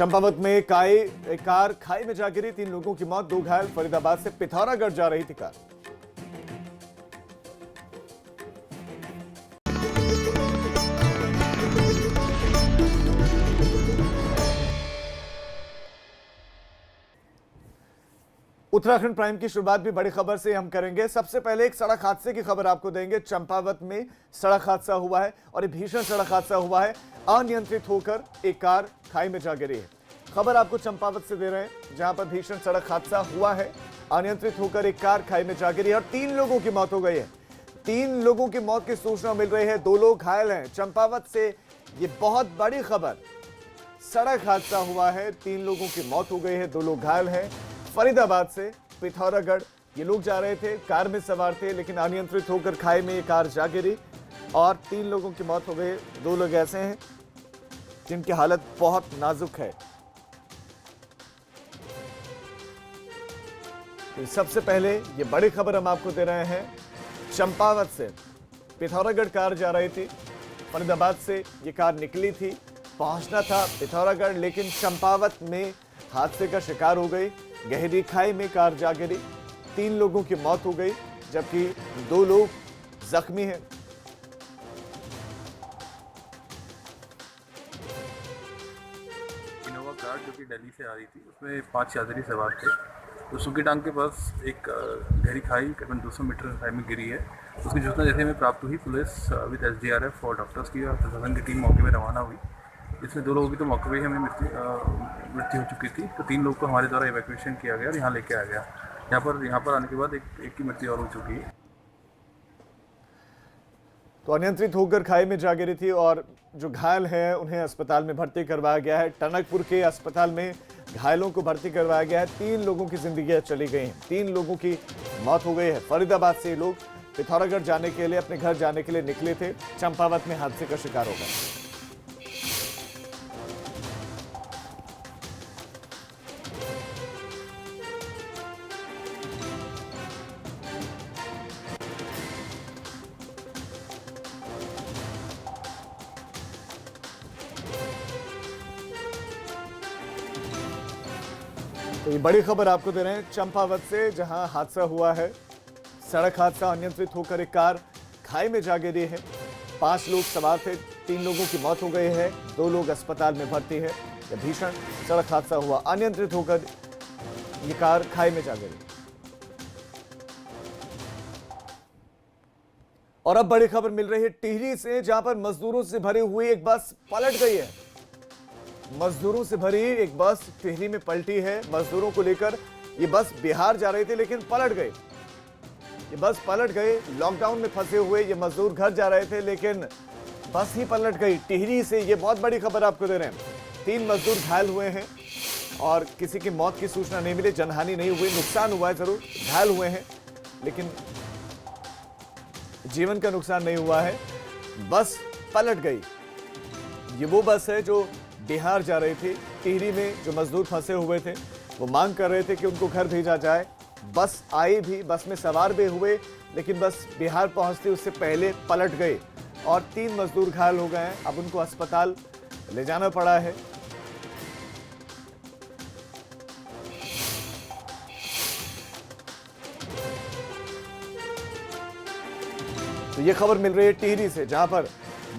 चंपावत में एक कार खाई में जा गिरी, 3 लोगों की मौत, 2 घायल। फरीदाबाद से पिथौरागढ़ जा रही थी कार। उत्तराखंड प्राइम की शुरुआत भी बड़ी खबर से हम करेंगे। सबसे पहले एक सड़क हादसे की खबर आपको देंगे। चंपावत में सड़क हादसा हुआ है और ये भीषण सड़क हादसा हुआ है। अनियंत्रित होकर एक कार खाई में जा गिरी है। खबर आपको चंपावत से दे रहे हैं, जहां पर भीषण सड़क हादसा हुआ है। अनियंत्रित होकर एक कार खाई में जा गिरी है और 3 लोगों की मौत हो गई है। 3 लोगों की मौत की सूचना मिल रही है, 2 लोग घायल हैं। चंपावत से ये बहुत बड़ी खबर। सड़क हादसा हुआ है, 3 लोगों की मौत हो गई है, 2 लोग घायल हैं। फरीदाबाद से पिथौरागढ़ ये लोग जा रहे थे, कार में सवार थे, लेकिन अनियंत्रित होकर खाई में ये कार जा गिरी और 3 लोगों की मौत हो गई। 2 लोग ऐसे हैं जिनकी हालत बहुत नाजुक है। तो सबसे पहले ये बड़ी खबर हम आपको दे रहे हैं। चंपावत से पिथौरागढ़ कार जा रही थी। फरीदाबाद से ये कार निकली थी, पहुंचना था पिथौरागढ़, लेकिन चंपावत में हादसे का शिकार हो गई। गहरी खाई में कार जा गिरी, 3 लोगों की मौत हो गई, जबकि 2 लोग जख्मी हैं। इनोवा कार जो कि दिल्ली से आ रही थी, उसमें 5 यात्री सवार थे। तो सुकीटांग के पास एक गहरी खाई करीबन 200 मीटर खाई में गिरी है। उसकी सूचना जैसे हमें प्राप्त हुई, पुलिस विद SDRF और डॉक्टर्स की और प्रशासन की टीम मौके पर रवाना हुई। इसमें 2 लोगों की तो मौके पर ही हमें मृत्यु हो चुकी थी। तो 3 लोग को हमारे द्वारा इवैक्यूएशन किया गया और यहाँ लेके आ गया। यहाँ पर आने के बाद एक की मृत्यु और हो चुकी है। तो अनियंत्रित होकर खाई में जा गिरी थी और जो घायल हैं उन्हें अस्पताल में भर्ती करवाया गया है। टनकपुर के अस्पताल में घायलों को भर्ती करवाया गया है। 3 लोगों की जिंदगी चली गई हैं, 3 लोगों की मौत हो गई है। फरीदाबाद से लोग पिथौरागढ़ जाने के लिए, अपने घर जाने के लिए निकले थे। चंपावत में हादसे का शिकार हो गए। तो ये बड़ी खबर आपको दे रहे हैं चंपावत से, जहां हादसा हुआ है। सड़क हादसा, अनियंत्रित होकर एक कार खाई में जा गिरी है। 5 लोग सवार थे, 3 लोगों की मौत हो गई है, 2 लोग अस्पताल में भर्ती है। यह भीषण सड़क हादसा हुआ, अनियंत्रित होकर ये कार खाई में जा गिरी। और अब बड़ी खबर मिल रही है टिहरी से, जहां पर मजदूरों से भरी हुई एक बस पलट गई है। मजदूरों से भरी एक बस टिहरी में पलटी है। मजदूरों को लेकर ये बस बिहार जा रही थी, लेकिन पलट गई। ये बस पलट गई। लॉकडाउन में फंसे हुए ये मजदूर घर जा रहे थे, लेकिन बस ही पलट गई टिहरी से। ये बहुत बड़ी खबर आपको दे रहे हैं। 3 मजदूर घायल हुए हैं और किसी की मौत की सूचना नहीं मिली, जनहानि नहीं हुई। नुकसान हुआ है जरूर, घायल हुए हैं, लेकिन जीवन का नुकसान नहीं हुआ है। बस पलट गई। ये वो बस है जो बिहार जा रही थी। टिहरी में जो मजदूर फंसे हुए थे वो मांग कर रहे थे कि उनको घर भेजा जाए। बस आई भी, बस में सवार भी हुए, लेकिन बस बिहार पहुंचते उससे पहले पलट गए और 3 मजदूर घायल हो गए हैं। अब उनको अस्पताल ले जाना पड़ा है। तो ये खबर मिल रही है टिहरी से, जहां पर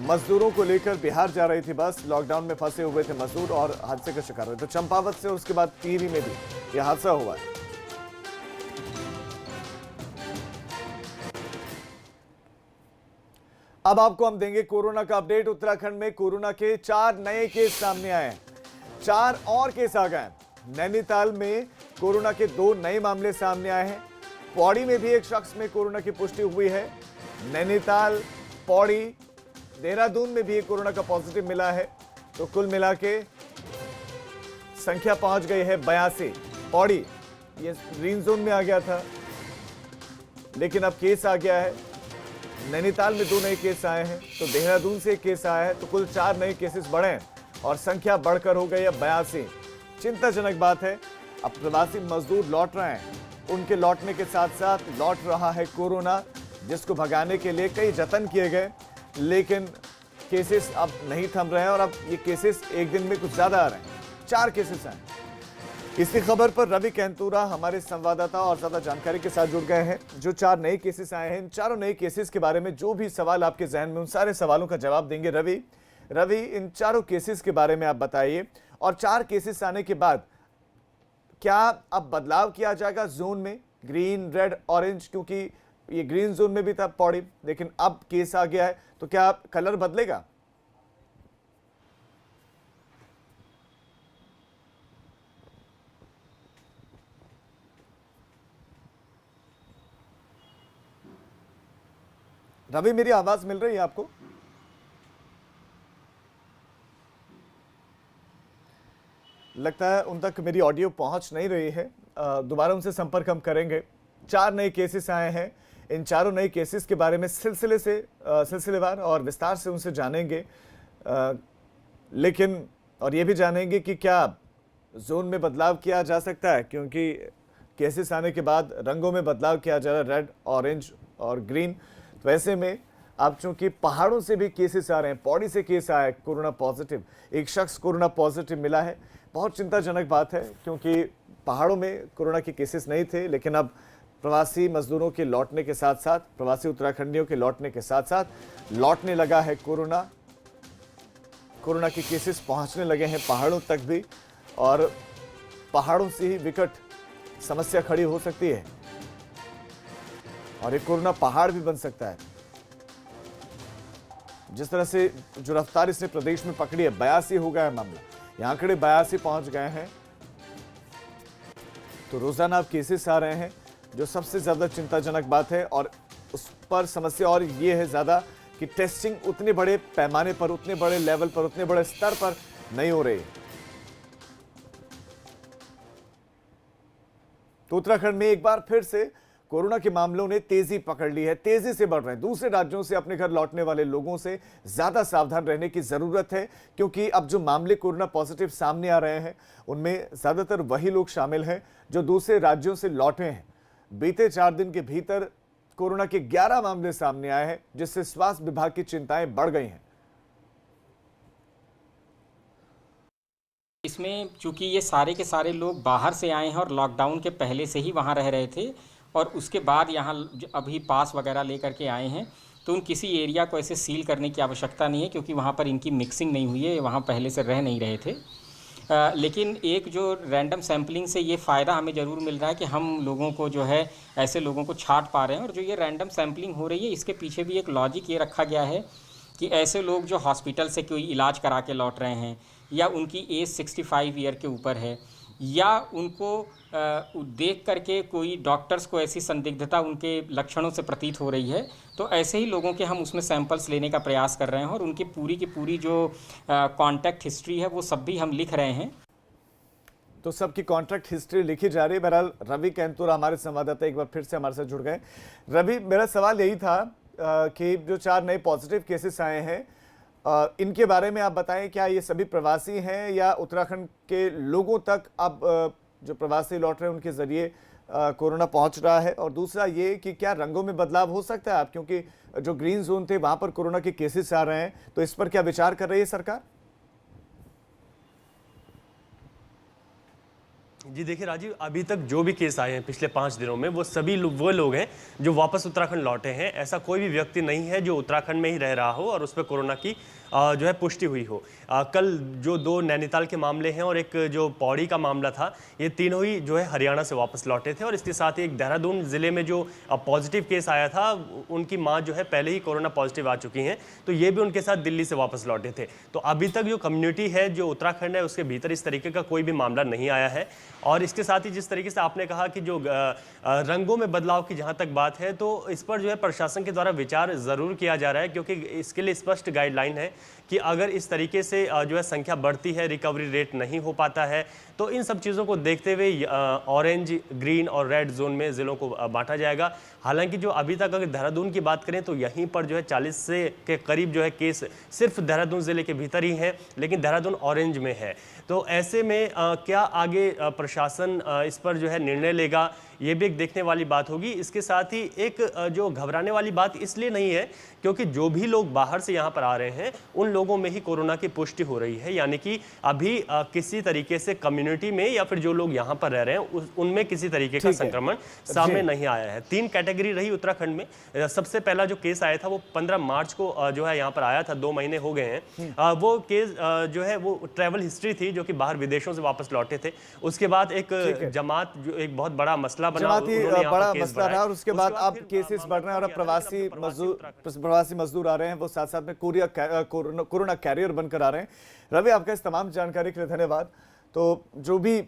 मजदूरों को लेकर बिहार जा रही थी बस। लॉकडाउन में फंसे हुए थे मजदूर और हादसे का शिकार हुए। तो चंपावत से और उसके बाद टिहरी में भी यह हादसा हुआ है। अब आपको हम देंगे कोरोना का अपडेट। उत्तराखंड में कोरोना के 4 नए केस सामने आए हैं। 4 और केस आ गए। नैनीताल में कोरोना के 2 नए मामले सामने आए हैं। पौड़ी में भी एक शख्स में कोरोना की पुष्टि हुई है। नैनीताल, पौड़ी, देहरादून में भी कोरोना का पॉजिटिव मिला है। तो कुल मिला के संख्या पहुंच गई है 82। पौड़ी ये ग्रीन जोन में आ गया था, लेकिन अब केस आ गया है। नैनीताल में 2 नए केस आए हैं, तो देहरादून से 1 केस आया है। तो कुल 4 नए केसेस बढ़े हैं और संख्या बढ़कर हो गई है 82। चिंताजनक बात है। अब प्रवासी मजदूर लौट रहे हैं, उनके लौटने के साथ साथ लौट रहा है कोरोना, जिसको भगाने के लिए कई जतन किए गए, लेकिन केसेस अब नहीं थम रहे हैं और अब ये केसेस एक दिन में कुछ ज़्यादा आ रहे हैं। 4 केसेस आए। इसी खबर पर रवि कैंतुरा हमारे संवाददाता और ज्यादा जानकारी के साथ जुड़ गए हैं। जो 4 नए केसेस आए हैं, इन चारों नए केसेस के बारे में जो भी सवाल आपके जहन में, उन सारे सवालों का जवाब देंगे रवि, इन चारों केसेस के बारे में आप बताइए। और 4 केसेस आने के बाद क्या अब बदलाव किया जाएगा जोन में, ग्रीन, रेड, ऑरेंज, क्योंकि ये ग्रीन जोन में भी था पौड़ी, लेकिन अब केस आ गया है, तो क्या कलर बदलेगा? रवि, मेरी आवाज मिल रही है आपको? लगता है उन तक मेरी ऑडियो पहुंच नहीं रही है। दोबारा उनसे संपर्क हम करेंगे। 4 नए केसेस आए हैं। इन चारों नए केसेस के बारे में सिलसिलेवार और विस्तार से उनसे जानेंगे, लेकिन और ये भी जानेंगे कि क्या जोन में बदलाव किया जा सकता है, क्योंकि केसेस आने के बाद रंगों में बदलाव किया जा रहा है, रेड, ऑरेंज और ग्रीन। तो ऐसे में अब चूंकि पहाड़ों से भी केसेस आ रहे हैं, पौड़ी से केस आया है कोरोना पॉजिटिव, एक शख्स कोरोना पॉजिटिव मिला है। बहुत चिंताजनक बात है, क्योंकि पहाड़ों में कोरोना के केसेस नहीं थे, लेकिन अब प्रवासी मजदूरों के लौटने के साथ साथ, प्रवासी उत्तराखंडियों के लौटने के साथ साथ लौटने लगा है कोरोना के केसेस पहुंचने लगे हैं पहाड़ों तक भी, और पहाड़ों से ही विकट समस्या खड़ी हो सकती है और एक कोरोना पहाड़ भी बन सकता है। जिस तरह से जो रफ्तार इसने प्रदेश में पकड़ी है, 82 हो गया है मामला, ये आंकड़े 82 पहुंच गए हैं। तो रोजाना अब केसेस आ रहे हैं, जो सबसे ज्यादा चिंताजनक बात है। और उस पर समस्या और ये है ज्यादा कि टेस्टिंग उतने बड़े पैमाने पर, उतने बड़े लेवल पर, उतने बड़े स्तर पर नहीं हो रही। तो उत्तराखंड में एक बार फिर से कोरोना के मामलों ने तेजी पकड़ ली है, तेजी से बढ़ रहे हैं। दूसरे राज्यों से अपने घर लौटने वाले लोगों से ज्यादा सावधान रहने की जरूरत है, क्योंकि अब जो मामले कोरोना पॉजिटिव सामने आ रहे हैं, उनमें ज्यादातर वही लोग शामिल हैं जो दूसरे राज्यों से लौटे हैं। बीते 4 दिन के भीतर कोरोना के 11 मामले सामने आए हैं, जिससे स्वास्थ्य विभाग की चिंताएं बढ़ गई हैं। इसमें चूंकि ये सारे के सारे लोग बाहर से आए हैं और लॉकडाउन के पहले से ही वहाँ रह रहे थे, और उसके बाद यहाँ अभी पास वगैरह लेकर के आए हैं, तो उन किसी एरिया को ऐसे सील करने की आवश्यकता नहीं है, क्योंकि वहाँ पर इनकी मिक्सिंग नहीं हुई है, वहाँ पहले से रह नहीं रहे थे। लेकिन एक जो रैंडम सैम्पलिंग से ये फ़ायदा हमें ज़रूर मिल रहा है कि हम लोगों को जो है ऐसे लोगों को छांट पा रहे हैं। और जो ये रैंडम सैम्पलिंग हो रही है, इसके पीछे भी एक लॉजिक ये रखा गया है कि ऐसे लोग जो हॉस्पिटल से कोई इलाज करा के लौट रहे हैं, या उनकी एज 65 ईयर के ऊपर है, या उनको देख करके कोई डॉक्टर्स को ऐसी संदिग्धता उनके लक्षणों से प्रतीत हो रही है, तो ऐसे ही लोगों के हम उसमें सैंपल्स लेने का प्रयास कर रहे हैं। और उनकी पूरी की पूरी जो कॉन्टैक्ट हिस्ट्री है, वो सब भी हम लिख रहे हैं। तो सबकी कॉन्ट्रैक्ट हिस्ट्री लिखी जा रही है। बहरहाल रवि कैंतुरा हमारे संवाददाता एक बार फिर से हमारे साथ जुड़ गए। रवि, मेरा सवाल यही था कि जो 4 नए पॉजिटिव केसेस आए हैं, इनके बारे में आप बताएं, क्या ये सभी प्रवासी हैं या उत्तराखंड के लोगों तक अब जो प्रवासी लौट रहे हैं उनके जरिए कोरोना पहुंच रहा है? और दूसरा ये कि क्या रंगों में बदलाव हो सकता है आप, क्योंकि जो ग्रीन जोन थे वहां पर कोरोना के केसेस आ रहे हैं, तो इस पर क्या विचार कर रही है सरकार? जी देखिए राजीव, अभी तक जो भी केस आए हैं पिछले 5 दिनों में, वो सभी वो लोग हैं जो वापस उत्तराखंड लौटे हैं। ऐसा कोई भी व्यक्ति नहीं है जो उत्तराखंड में ही रह रहा हो और उस पर कोरोना की जो है पुष्टि हुई हो। कल जो 2 नैनीताल के मामले हैं और एक जो पौड़ी का मामला था, ये तीनों ही जो है हरियाणा से वापस लौटे थे। और इसके साथ ही एक देहरादून जिले में जो पॉजिटिव केस आया था, उनकी माँ जो है पहले ही कोरोना पॉजिटिव आ चुकी हैं, तो ये भी उनके साथ दिल्ली से वापस लौटे थे। तो अभी तक जो कम्युनिटी है जो उत्तराखंड है, उसके भीतर इस तरीके का कोई भी मामला नहीं आया है। और इसके साथ ही जिस तरीके से आपने कहा कि जो रंगों में बदलाव की जहाँ तक बात है, तो इस पर जो है प्रशासन के द्वारा विचार ज़रूर किया जा रहा है, क्योंकि इसके लिए स्पष्ट गाइडलाइन है कि अगर इस तरीके से जो है संख्या बढ़ती है, रिकवरी रेट नहीं हो पाता है, तो इन सब चीज़ों को देखते हुए ऑरेंज, ग्रीन और रेड जोन में ज़िलों को बांटा जाएगा। हालांकि जो अभी तक अगर देहरादून की बात करें तो यहीं पर जो है 40 से के करीब जो है केस सिर्फ देहरादून ज़िले के भीतर ही हैं, लेकिन देहरादून ऑरेंज में है। तो ऐसे में क्या आगे प्रशासन इस पर जो है निर्णय लेगा, ये भी एक देखने वाली बात होगी। इसके साथ ही एक जो घबराने वाली बात इसलिए नहीं है, क्योंकि जो भी लोग बाहर से यहाँ पर आ रहे हैं, उन लोगों लोगों में ही कोरोना की पुष्टि हो रही है, यानी कि अभी किसी तरीके से कम्युनिटी में या फिर जो लोग यहाँ पर रह रहे हैं उनमें किसी तरीके का संक्रमण सामने नहीं आया है। 3 कैटेगरी रही उत्तराखंड में। सबसे पहला जो केस आया था वो 15 मार्च को जो है यहाँ पर आया था, 2 महीने हो गए हैं। वो केस जो है वो ट्रैवल हिस्ट्री थी, जो कि बाहर विदेशों से वापस लौटे थे। उसके बाद एक जमात जो एक बहुत बड़ा मसला बना, बड़ा मसला रहा, और उसके बाद अब केसेस बढ़ रहे हैं और अब प्रवासी मजदूर आ रहे हैं, वो साथ साथ में कोरोना कैरियर बनकर आ रहे हैं। रवि, आपका इस तमाम जानकारी के लिए धन्यवाद। तो जो भी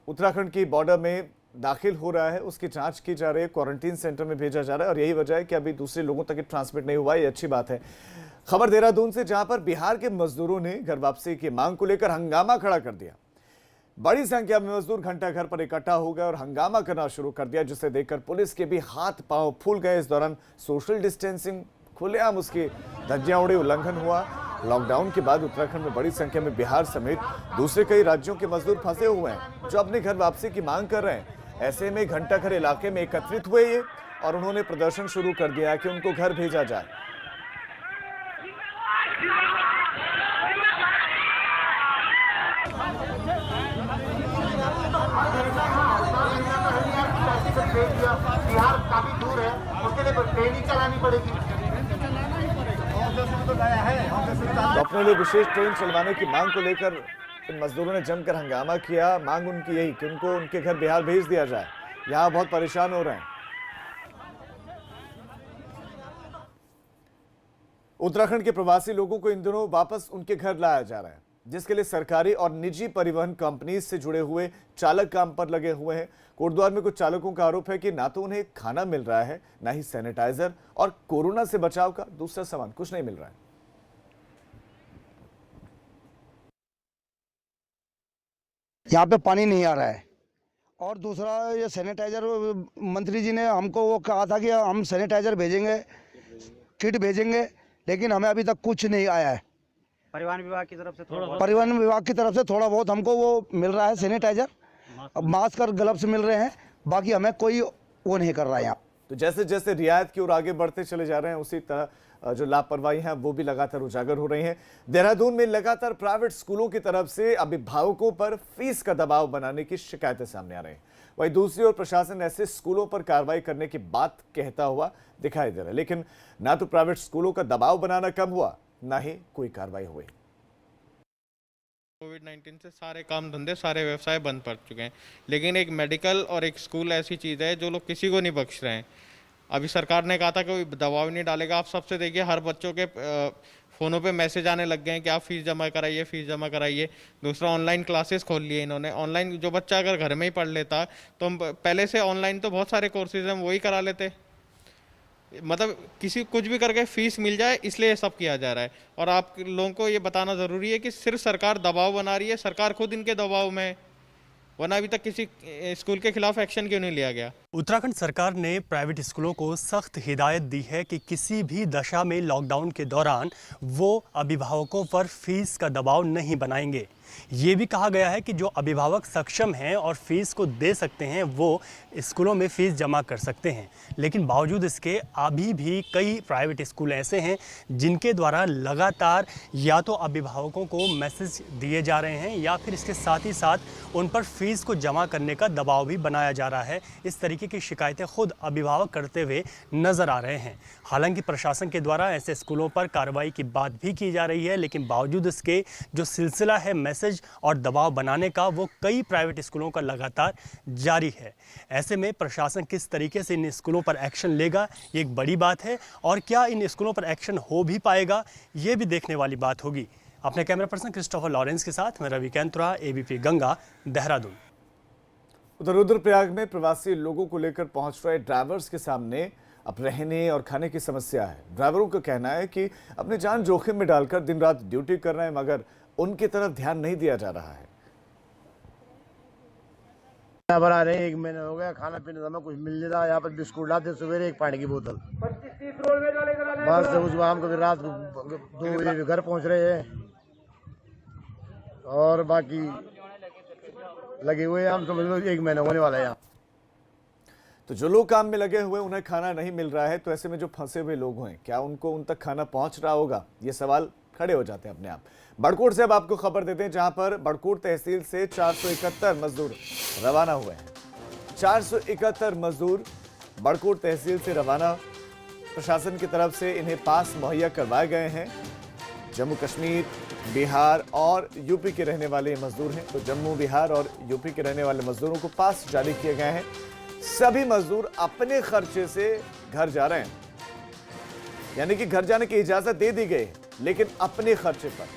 उत्तराखंड की बॉर्डर में दाखिल हो रहा है उसकी जांच की जा रही है, क्वारंटीन सेंटर में भेजा जा रहा है, और यही वजह है कि अभी दूसरे लोगों तक ट्रांसमिट नहीं हुआ। ये अच्छी बात है। खबर देहरादून से, जहां पर बिहार के मजदूरों ने घर वापसी की मांग को लेकर हंगामा खड़ा कर दिया। बड़ी संख्या में मजदूर घंटा घर पर इकट्ठा हो गए और हंगामा करना शुरू कर दिया, जिसे देखकर पुलिस के भी हाथ पांव फूल गए। इस दौरान सोशल डिस्टेंसिंग खुलेआम उसकी धज्जियां उड़ी, उल्लंघन हुआ। लॉकडाउन के बाद उत्तराखंड में बड़ी संख्या में बिहार समेत दूसरे कई राज्यों के मजदूर फंसे हुए हैं जो अपने घर वापसी की मांग कर रहे हैं। ऐसे में घंटाघर इलाके में एकत्रित हुए ये और उन्होंने प्रदर्शन शुरू कर दिया कि उनको घर भेजा जाए। बिहार काफी दूर है, उसके लिए ट्रेन ही चलानी पड़ेगी। तो अपने लिए विशेष ट्रेन चलवाने की मांग को लेकर इन मजदूरों ने जमकर हंगामा किया। मांग उनकी यही कि उनको उनके घर बिहार भेज दिया जाए। यहाँ बहुत परेशान हो रहे हैं। उत्तराखंड के प्रवासी लोगों को इन दिनों वापस उनके घर लाया जा रहा है, जिसके लिए सरकारी और निजी परिवहन कंपनी से जुड़े हुए चालक काम पर लगे हुए हैं। कोटद्वार में कुछ चालकों का आरोप है कि ना तो उन्हें खाना मिल रहा है, ना ही सैनिटाइजर और कोरोना से बचाव का दूसरा सामान कुछ नहीं मिल रहा है। यहाँ पे पानी नहीं आ रहा है, और दूसरा ये सैनिटाइजर, मंत्री जी ने हमको वो कहा था कि हम सैनिटाइजर भेजेंगे, किट भेजेंगे, लेकिन हमें अभी तक कुछ नहीं आया है। परिवहन विभाग की तरफ से थोड़ा बहुत हमको वो मिल रहा है, सैनिटाइजर, मास्क और ग्लव्स मिल रहे हैं, बाकी हमें कोई वो नहीं कर रहा है यहाँ। तो जैसे जैसे रियायत की ओर आगे बढ़ते चले जा रहे हैं, उसी तरह जो लापरवाही है वो भी लगातार उजागर हो रही है। देहरादून में लगातार प्राइवेट स्कूलों की तरफ से अभिभावकों पर फीस का दबाव बनाने की शिकायतें सामने आ रही हैं। वहीं दूसरी ओर प्रशासन ऐसे स्कूलों पर कार्रवाई करने की बात कहता हुआ दिखाई दे रहा है, लेकिन ना तो प्राइवेट स्कूलों का दबाव बनाना कम हुआ, ना ही कोई कार्रवाई हुई। कोविड-19 से सारे काम धंधे, सारे व्यवसाय बंद पड़ चुके हैं, लेकिन एक मेडिकल और एक स्कूल ऐसी चीज़ है जो लोग किसी को नहीं बख्श रहे हैं। अभी सरकार ने कहा था कि कोई दबाव नहीं डालेगा। आप सबसे देखिए, हर बच्चों के फ़ोनों पे मैसेज आने लग गए हैं कि आप फीस जमा कराइए, फीस जमा कराइए। दूसरा, ऑनलाइन क्लासेस खोल लिए इन्होंने। ऑनलाइन जो बच्चा अगर घर में ही पढ़ लेता, तो हम पहले से ऑनलाइन तो बहुत सारे कोर्सेज हम वही करा लेते। मतलब किसी कुछ भी करके फीस मिल जाए, इसलिए ये सब किया जा रहा है। और आप लोगों को ये बताना ज़रूरी है कि सिर्फ सरकार दबाव बना रही है, सरकार खुद इनके दबाव में है, वरना अभी तक किसी स्कूल के खिलाफ एक्शन क्यों नहीं लिया गया। उत्तराखंड सरकार ने प्राइवेट स्कूलों को सख्त हिदायत दी है कि किसी भी दशा में लॉकडाउन के दौरान वो अभिभावकों पर फीस का दबाव नहीं बनाएंगे। ये भी कहा गया है कि जो अभिभावक सक्षम हैं और फीस को दे सकते हैं वो स्कूलों में फ़ीस जमा कर सकते हैं, लेकिन बावजूद इसके अभी भी कई प्राइवेट स्कूल ऐसे हैं जिनके द्वारा लगातार या तो अभिभावकों को मैसेज दिए जा रहे हैं या फिर इसके साथ ही साथ उन पर फीस को जमा करने का दबाव भी बनाया जा रहा है। इस तरीके की शिकायतें खुद अभिभावक करते हुए नज़र आ रहे हैं। हालांकि प्रशासन के द्वारा ऐसे स्कूलों पर कार्रवाई की बात भी की जा रही है, लेकिन बावजूद इसके जो सिलसिला है मैसेज और दबाव बनाने का, वो कई प्राइवेट स्कूलों का लगातार जारी है। ऐसे में प्रशासन किस तरीके से इन स्कूलों पर एक्शन लेगा, ये एक बड़ी बात है, और क्या इन स्कूलों पर एक्शन हो भी पाएगा, ये भी देखने वाली बात होगी। अपने कैमरा पर्सन क्रिस्टोफर लॉरेंस के साथ मैं रवि कैंतुरा, एबीपी गंगा, देहरादून। उधर रुद्रप्रयाग में प्रवासी लोगों को लेकर पहुंच रहे ड्राइवर्स के सामने अब रहने और खाने की समस्या है। ड्राइवरों का कहना है कि अपनी जान जोखिम में डालकर दिन रात ड्यूटी कर रहे हैं, मगर उनकी तरफ ध्यान नहीं दिया जा रहा है। बना रहे, 1 महीना हो गया, खाना पीने हमें कुछ मिल नहीं रहा। यहाँ पर बिस्कुट लाते सवेरे, एक पानी की बोतल, बस उस हम कभी रात को 2 बजे घर पहुँच रहे हैं, और बाकी लगे हुए हम समझ लो 1 महीना होने वाला है यहाँ। तो जो लोग काम में लगे हुए उन्हें खाना नहीं मिल रहा है, तो ऐसे में जो फंसे हुए लोग हैं, क्या उनको उन तक खाना पहुंच रहा होगा, ये सवाल खड़े हो जाते हैं अपने आप। बड़कोट से अब आपको खबर देते हैं, जहां पर बड़कोट तहसील से 471 मजदूर रवाना हुए हैं। 471 मजदूर बड़कोट तहसील से रवाना, प्रशासन की तरफ से इन्हें पास मुहैया करवाए गए हैं। जम्मू कश्मीर, बिहार और यूपी के रहने वाले ये मजदूर हैं। तो जम्मू, बिहार और यूपी के रहने वाले मजदूरों को पास जारी किए गए हैं। सभी मजदूर अपने खर्चे से घर जा रहे हैं, यानी कि घर जाने की इजाजत दे दी गई, लेकिन अपने खर्चे पर।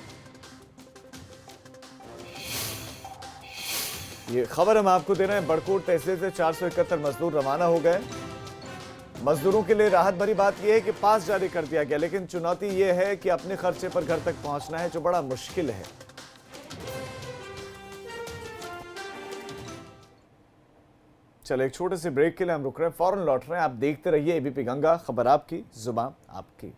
ये खबर हम आपको दे रहे हैं। बड़कोट तहसील से 471 मजदूर रवाना हो गए। मजदूरों के लिए राहत भरी बात यह है कि पास जारी कर दिया गया, लेकिन चुनौती यह है कि अपने खर्चे पर घर तक पहुंचना है, जो बड़ा मुश्किल है। चलो एक छोटे से ब्रेक के लिए हम रुक रहे हैं, फौरन लौट रहे हैं। आप देखते रहिए एबीपी गंगा, खबर आपकी, जुबान आपकी।